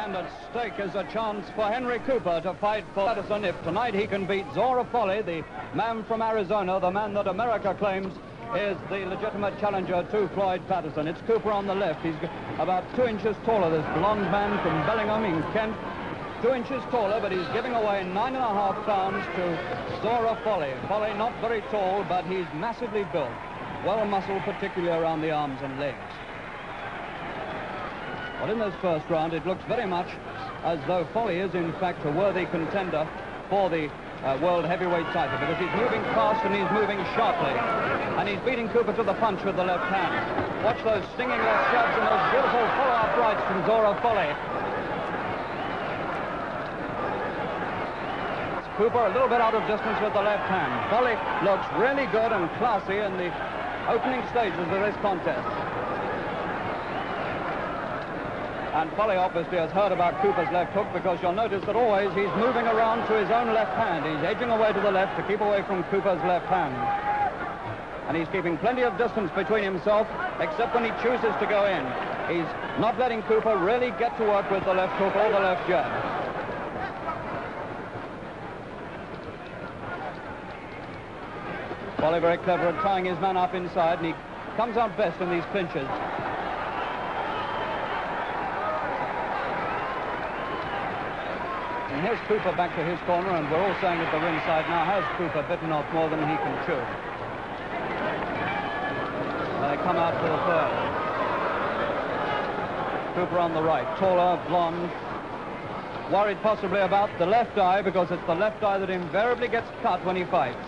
And at stake is a chance for Henry Cooper to fight for Patterson. If tonight he can beat Zora Folley, the man from Arizona, the man that America claims is the legitimate challenger to Floyd Patterson. It's Cooper on the left. He's about 2 inches taller, this blonde man from Bellingham in Kent. 2 inches taller, but he's giving away 9.5 pounds to Zora Folley. Folley not very tall, but he's massively built. Well muscled, particularly around the arms and legs. Well, in this first round, it looks very much as though Folley is, in fact, a worthy contender for the world heavyweight title, because he's moving fast and he's moving sharply. And he's beating Cooper to the punch with the left hand. Watch those stinging left jabs and those beautiful follow-up rights from Zora Folley. Cooper a little bit out of distance with the left hand. Folley looks really good and classy in the opening stages of this contest. And Folley obviously has heard about Cooper's left hook, because you'll notice that always he's moving around to his own left hand. He's edging away to the left to keep away from Cooper's left hand. And he's keeping plenty of distance between himself, except when he chooses to go in. He's not letting Cooper really get to work with the left hook or the left jab. Folley very clever at tying his man up inside, and he comes out best in these clinches. And here's Cooper back to his corner, and we're all saying at the ringside now, has Cooper bitten off more than he can chew? And they come out for the third. Cooper on the right, taller, blonde, worried possibly about the left eye, because it's the left eye that invariably gets cut when he fights.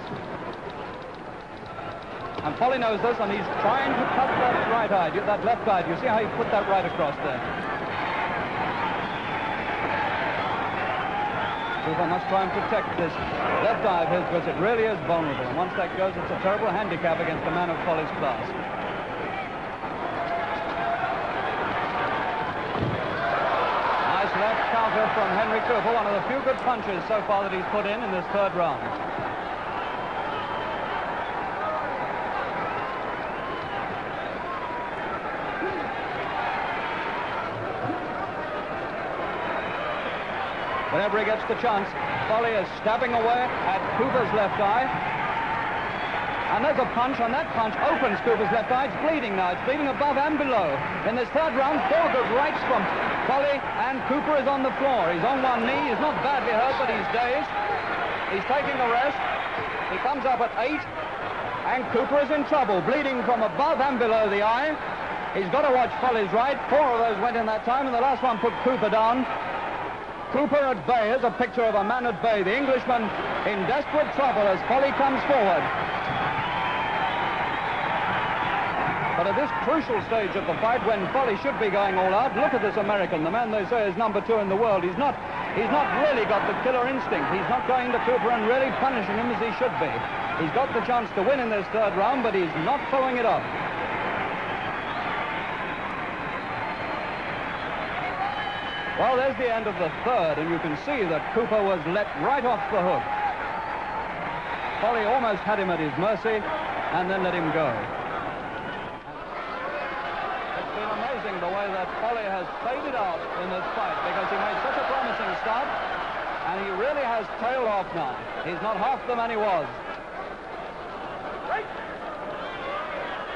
And Folley knows this, and he's trying to cut that right eye, that left eye. Do you see how he put that right across there? Cooper must try and protect this left eye of his, because it really is vulnerable. And once that goes, it's a terrible handicap against a man of Folley's class. Nice left counter from Henry Cooper, one of the few good punches so far that he's put in this third round. Whenever he gets the chance, Folley is stabbing away at Cooper's left eye. And there's a punch, and that punch opens Cooper's left eye. It's bleeding now. It's bleeding above and below. In this third round, 4 good rights from Folley, and Cooper is on the floor. He's on one knee. He's not badly hurt, but he's dazed. He's taking a rest. He comes up at 8, and Cooper is in trouble, bleeding from above and below the eye. He's got to watch Folley's right. 4 of those went in that time, and the last one put Cooper down. Cooper at bay is a picture of a man at bay. The Englishman in desperate trouble as Folley comes forward. But at this crucial stage of the fight, when Folley should be going all out, look at this American, the man they say is number 2 in the world. He's not really got the killer instinct. He's not going to Cooper and really punishing him as he should be. He's got the chance to win in this third round, but he's not following it up. Well, there's the end of the third, and you can see that Cooper was let right off the hook. Folley almost had him at his mercy, and then let him go. It's been amazing the way that Folley has faded out in this fight, because he made such a promising start, and he really has tailed off now. He's not half the man he was.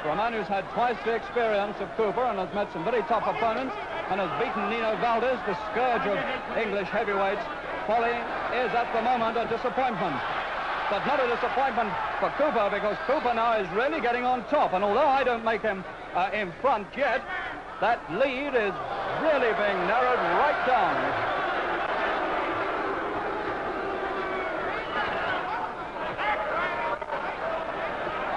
For a man who's had twice the experience of Cooper and has met some very tough opponents, and has beaten Nino Valdez, the scourge of English heavyweights, Folley is at the moment a disappointment. But not a disappointment for Cooper, because Cooper now is really getting on top. And although I don't make him in front yet, that lead is really being narrowed right down.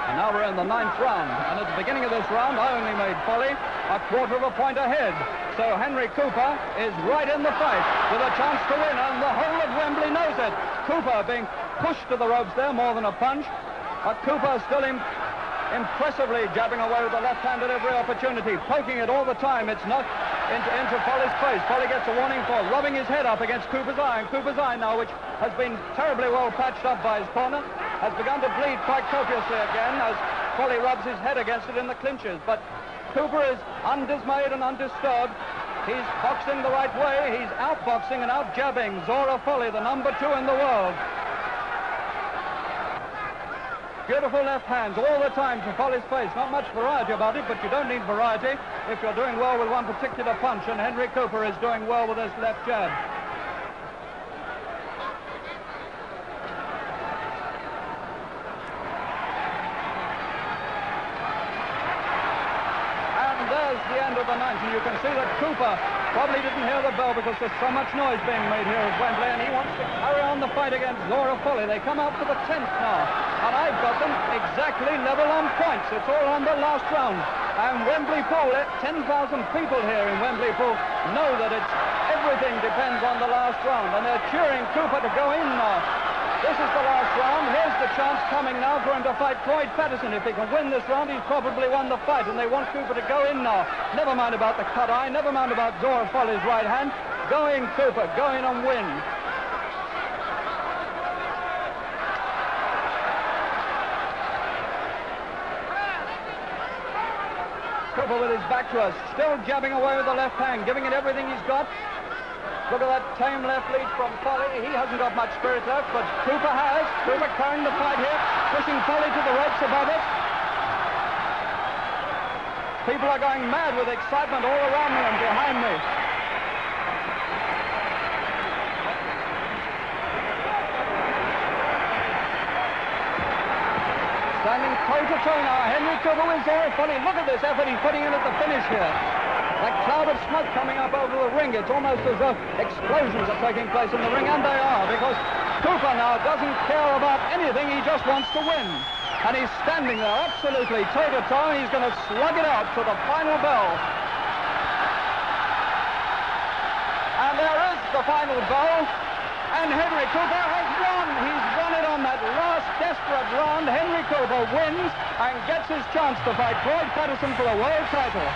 And now we're in the 9th round. And at the beginning of this round, I only made Folley a quarter of a point ahead. So Henry Cooper is right in the fight with a chance to win, and the whole of Wembley knows it. Cooper being pushed to the ropes there more than a punch, but Cooper still impressively jabbing away with the left hand at every opportunity, poking it all the time. It's not into Folley's face. Folley gets a warning for rubbing his head up against Cooper's eye, and Cooper's eye now, which has been terribly well patched up by his corner, has begun to bleed quite copiously again as Folley rubs his head against it in the clinches. But Cooper is undismayed and undisturbed, He's boxing the right way. He's outboxing and out-jabbing Zora Folley, the number 2 in the world. Beautiful left hands all the time to Folley's face. Not much variety about it, but you don't need variety if you're doing well with one particular punch, and Henry Cooper is doing well with his left jab. There's the end of the ninth, and you can see that Cooper probably didn't hear the bell because there's so much noise being made here at Wembley, and he wants to carry on the fight against Zora Folley. They come out for the 10th now, and I've got them exactly level on points. It's all on the last round, and Wembley Pool, 10,000 people here in Wembley Pool know that everything depends on the last round, and they're cheering Cooper to go in now. This is the last round. Here's the chance coming now for him to fight Floyd Patterson. If he can win this round, he's probably won the fight, and they want Cooper to go in now. Never mind about the cut eye, never mind about Zora Folley's right hand. Go in, Cooper, go in and win. Cooper with his back to us, still jabbing away with the left hand, giving it everything he's got. Look at that tame left lead from Folley. He hasn't got much spirit left, but Cooper has. Cooper carrying the fight here, pushing Folley to the ropes above it. People are going mad with excitement all around me and behind me. Standing toe-to-toe now, Henry Cooper with Zora Folley. Look at this effort he's putting in at the finish here. That cloud of smoke coming up over the ring. It's almost as though explosions are taking place in the ring, and they are, because Cooper now doesn't care about anything. He just wants to win. And he's standing there absolutely toe-to-toe. He's going to slug it out to the final bell. And there is the final bell. And Henry Cooper has won. He's won it on that last desperate round. Henry Cooper wins and gets his chance to fight Floyd Patterson for the world title.